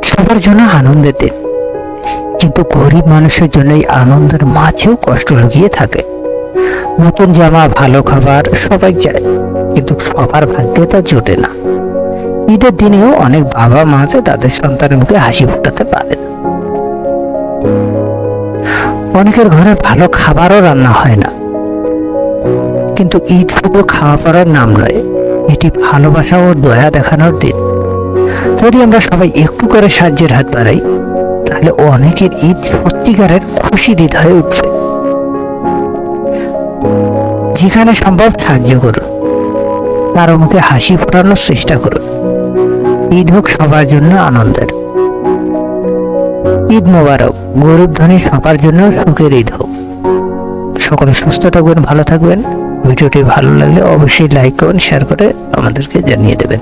ঈদ সবার জন্য আনন্দের দিন, কিন্তু গরিব মানুষের জন্য এই আনন্দের মাঝেও কষ্ট লুকিয়ে থাকে। নতুন জামা, ভালো খাবার সবাই চায়, কিন্তু সবার ভাগ্যে তা জোটে না। ঈদের দিনেও অনেক বাবা মা আছে তাদের সন্তানের মুখে হাসি ফোটাতে পারে না। অনেকের ঘরে ভালো খাবারও রান্না হয় না। কিন্তু ঈদ শুধু খাওয়া পড়ার নাম নয়, এটি ভালোবাসা ও দয়া দেখানোর দিন। যদি আমরা সবাই একটু করে সাহায্যের হাত বাড়াই, তাহলে অনেকের ঈদ সত্যিকারের খুশির ঈদ হয়ে উঠবে। যেখানে সম্ভব সাহায্য করুন, কারো মুখে হাসি ফোটানোর চেষ্টা করুন। ঈদ হোক সবার জন্য আনন্দের। ঈদ মোবারক। গরিব ধনী সবার জন্য সুখের ঈদ হোক। সকলে সুস্থ থাকবেন, ভালো থাকবেন। ভিডিওটি ভালো লাগলে অবশ্যই লাইক করুন, শেয়ার করে আমাদেরকে জানিয়ে দেবেন।